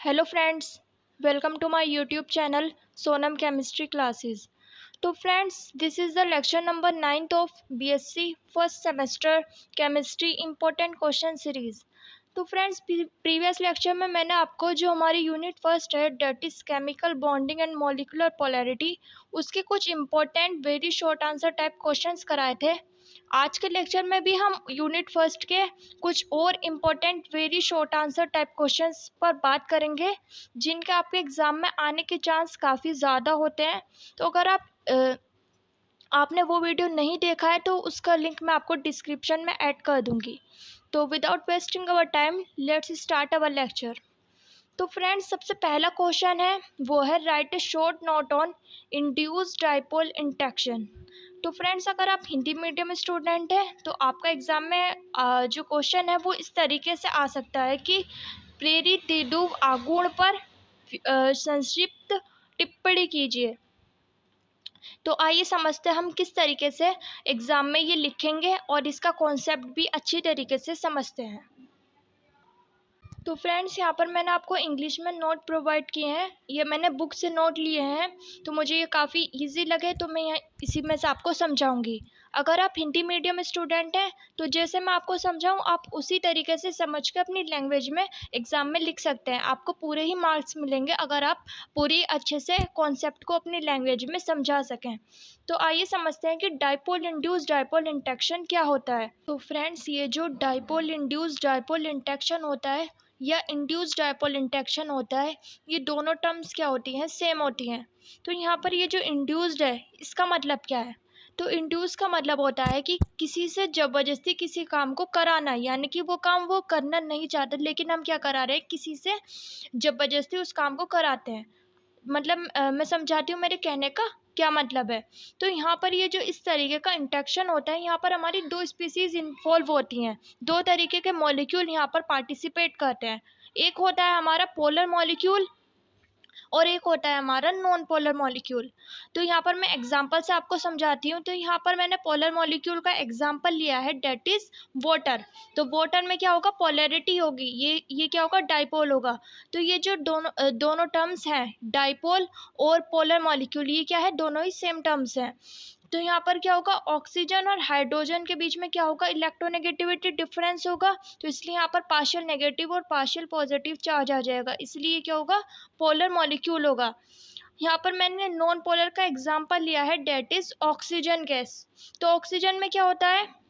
Hello friends, welcome to my YouTube channel Sonam chemistry classes. तो friends, this is the lecture number 9th of BSc first semester chemistry important question series. तो friends, previous lecture में मैंने आपको जो हमारी unit first है that is chemical bonding and molecular polarity, उसके कुछ important very short answer type questions कराए थे। आज के लेक्चर में भी हम यूनिट फर्स्ट के कुछ और important very short answer type questions पर बात करेंगे, जिनके आपके एग्ज़ाम में आने के चांस काफ़ी ज़्यादा होते हैं। तो अगर आपने वो वीडियो नहीं देखा है तो उसका लिंक मैं आपको डिस्क्रिप्शन में ऐड कर दूंगी। तो without wasting our time, let's start our lecture. तो फ्रेंड्स, सबसे पहला क्वेश्चन है वो है right A short note on induced dipole interaction. तो फ्रेंड्स, अगर आप हिंदी मीडियम स्टूडेंट हैं तो आपका एग्ज़ाम में जो क्वेश्चन है वो इस तरीके से आ सकता है कि प्रेरित द्विध्रुव आघूर्ण पर संक्षिप्त टिप्पणी कीजिए। तो आइए समझते हैं हम किस तरीके से एग्ज़ाम में ये लिखेंगे और इसका कॉन्सेप्ट भी अच्छी तरीके से समझते हैं। तो फ्रेंड्स, यहाँ पर मैंने आपको इंग्लिश में नोट प्रोवाइड किए हैं, ये मैंने बुक से नोट लिए हैं। तो मुझे ये काफ़ी इजी लगे तो मैं यहाँ इसी में से आपको समझाऊंगी। अगर आप हिंदी मीडियम स्टूडेंट हैं तो जैसे मैं आपको समझाऊं आप उसी तरीके से समझ के अपनी लैंग्वेज में एग्ज़ाम में लिख सकते हैं। आपको पूरे ही मार्क्स मिलेंगे अगर आप पूरी अच्छे से कॉन्सेप्ट को अपनी लैंग्वेज में समझा सकें। तो आइए समझते हैं कि डाइपोल इंड्यूस्ड डाइपोल इंटरेक्शन क्या होता है। तो फ्रेंड्स, ये जो डाइपोल इंड्यूस्ड डाइपोल इंटरेक्शन होता है या इंड्यूस्ड डाइपोल इंटरेक्शन होता है, ये दोनों टर्म्स क्या होती हैं, सेम होती हैं। तो यहाँ पर ये जो इंड्यूस्ड है इसका मतलब क्या है? तो इंड्यूस का मतलब होता है कि किसी से ज़बरदस्ती किसी काम को कराना, यानी कि वो काम वो करना नहीं चाहते लेकिन हम क्या करा रहे हैं, किसी से ज़बरदस्ती उस काम को कराते हैं। मतलब मैं समझाती हूँ मेरे कहने का क्या मतलब है। तो यहाँ पर ये जो इस तरीके का इंटरेक्शन होता है, यहाँ पर हमारी दो स्पीसीज इन्वॉल्व होती हैं, दो तरीके के मॉलिक्यूल यहाँ पर पार्टिसिपेट करते हैं। एक होता है हमारा पोलर मॉलिक्यूल और एक होता है हमारा नॉन पोलर मॉलिक्यूल। तो यहाँ पर मैं एग्जांपल से आपको समझाती हूँ। तो यहाँ पर मैंने पोलर मॉलिक्यूल का एग्जांपल लिया है, डेट इज वाटर। तो वाटर में क्या होगा, पोलैरिटी होगी, ये क्या होगा, डाइपोल होगा। तो ये जो दोनों टर्म्स हैं, डाइपोल और पोलर मॉलिक्यूल, ये क्या है, दोनों ही सेम टर्म्स हैं। तो यहाँ पर क्या होगा, ऑक्सीजन और हाइड्रोजन के बीच में क्या होगा, इलेक्ट्रोनेगेटिविटी डिफरेंस होगा। तो इसलिए यहाँ पर पार्शियल नेगेटिव और पार्शियल पॉजिटिव चार्ज आ जाएगा, इसलिए क्या होगा, पोलर मॉलिक्यूल होगा। यहाँ पर मैंने नॉन पोलर का एग्जांपल लिया है, डेट इज ऑक्सीजन गैस। तो ऑक्सीजन में क्या होता है,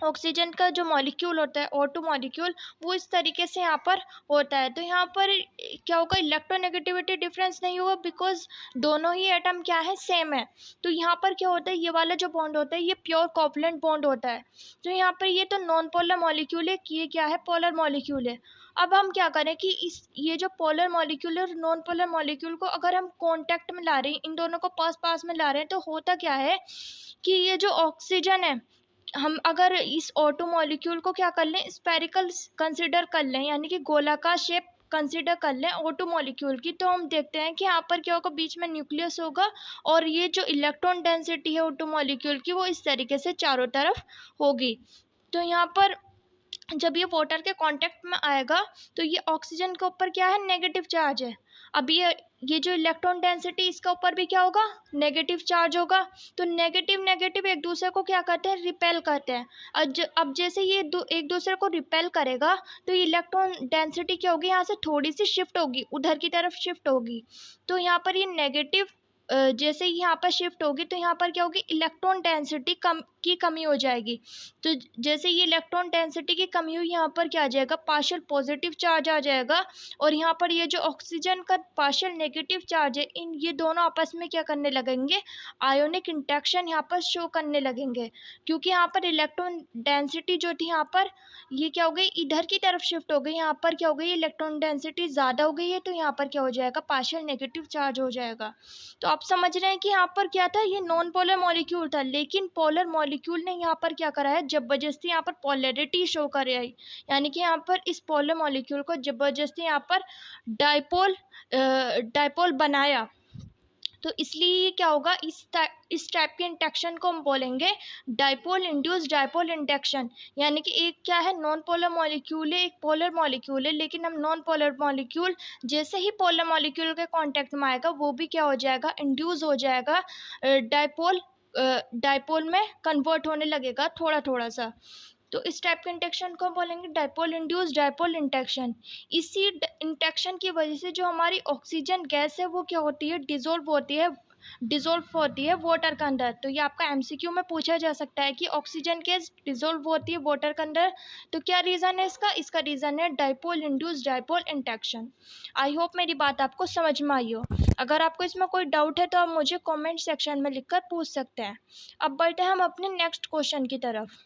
ऑक्सीजन का जो मॉलिक्यूल होता है O2 मॉलिक्यूल, वो इस तरीके से यहाँ पर होता है। तो यहाँ पर क्या होगा, इलेक्ट्रोनेगेटिविटी डिफरेंस नहीं होगा, बिकॉज दोनों ही एटम क्या है, सेम है। तो यहाँ पर क्या होता है, ये वाला जो बॉन्ड होता है ये प्योर कोवलेंट बॉन्ड होता है। तो यहाँ पर ये तो नॉन पोलर मॉलिक्यूल है, ये क्या है, पोलर मॉलिक्यूल है। अब हम क्या करें कि ये जो पोलर मॉलिक्यूल और नॉन पोलर मॉलिक्यूल को अगर हम कॉन्टैक्ट में ला रहे हैं, इन दोनों को पास पास में ला रहे हैं, तो होता क्या है कि ये जो ऑक्सीजन है, हम अगर इस O2 मॉलिक्यूल को क्या कर लें, स्पेरिकल कंसिडर कर लें, यानी कि गोलाकार शेप कंसिडर कर लें O2 मॉलिक्यूल की, तो हम देखते हैं कि यहाँ पर क्या होगा, बीच में न्यूक्लियस होगा और ये जो इलेक्ट्रॉन डेंसिटी है O2 मॉलिक्यूल की, वो इस तरीके से चारों तरफ होगी। तो यहाँ पर जब ये वाटर के कांटेक्ट में आएगा तो ये ऑक्सीजन के ऊपर क्या है, नेगेटिव चार्ज है। अब ये जो इलेक्ट्रॉन डेंसिटी, इसके ऊपर भी क्या होगा, नेगेटिव चार्ज होगा। तो नेगेटिव नेगेटिव एक दूसरे को क्या करते हैं, रिपेल करते हैं। अब जैसे ये एक दूसरे को रिपेल करेगा तो इलेक्ट्रॉन डेंसिटी क्या होगी, यहाँ से थोड़ी सी शिफ्ट होगी, उधर की तरफ शिफ्ट होगी। तो यहाँ पर ये नेगेटिव जैसे ही यहाँ पर शिफ्ट होगी तो यहाँ पर क्या होगी, इलेक्ट्रॉन डेंसिटी की कमी हो जाएगी। तो जैसे ये इलेक्ट्रॉन डेंसिटी की कमी हुई, यहाँ पर क्या आ जाएगा, पार्शियल पॉजिटिव चार्ज आ जाएगा। और यहाँ पर ये जो ऑक्सीजन का पार्शियल नेगेटिव चार्ज है, इन ये दोनों आपस में क्या करने लगेंगे, आयोनिक इंटरेक्शन यहाँ पर शो करने लगेंगे। क्योंकि यहाँ पर इलेक्ट्रॉन डेंसिटी जो थी, यहाँ पर ये क्या हो गई, इधर की तरफ शिफ्ट हो गई, यहाँ पर क्या हो गई, इलेक्ट्रॉन डेंसिटी ज़्यादा हो गई है, तो यहाँ पर क्या हो जाएगा, पार्शियल नेगेटिव चार्ज हो जाएगा। तो आप समझ रहे हैं कि यहाँ पर क्या था, ये नॉन पोलर मॉलिक्यूल था, लेकिन पोलर मॉलिक्यूल ने यहाँ पर क्या करा है, जबरदस्ती यहाँ पर पोलैरिटी शो कर आई, यानी कि यहाँ पर इस पोलर मॉलिक्यूल को जबरदस्ती यहाँ पर डाइपोल बनाया। तो इसलिए ये क्या होगा, इस टाइप के इंटरेक्शन को हम बोलेंगे डाइपोल इंड्यूस्ड डाइपोल इंटरेक्शन। यानी कि एक क्या है, नॉन पोलर मॉलिक्यूल है, एक पोलर मॉलिक्यूल है, लेकिन हम नॉन पोलर मॉलिक्यूल जैसे ही पोलर मॉलिक्यूल के कांटेक्ट में आएगा वो भी क्या हो जाएगा, इंड्यूस हो जाएगा, डाइपोल डाइपोल में कन्वर्ट होने लगेगा थोड़ा थोड़ा सा। तो इस टाइप के इंटरेक्शन को हम बोलेंगे डाइपोल इंड्यूस्ड डाइपोल इंटरेक्शन। इसी इंटरेक्शन की वजह से जो हमारी ऑक्सीजन गैस है वो क्या होती है, डिजोल्व होती है वाटर के अंदर। तो ये आपका एमसीक्यू में पूछा जा सकता है कि ऑक्सीजन गैस डिजोल्व होती है वाटर के अंदर, तो क्या रीज़न है इसका रीज़न है dipole induced dipole interaction. I hope मेरी बात आपको समझ में आई हो। अगर आपको इसमें कोई डाउट है तो आप मुझे कमेंट सेक्शन में लिखकर पूछ सकते हैं। अब बढ़ते हैं हम अपने नेक्स्ट क्वेश्चन की तरफ।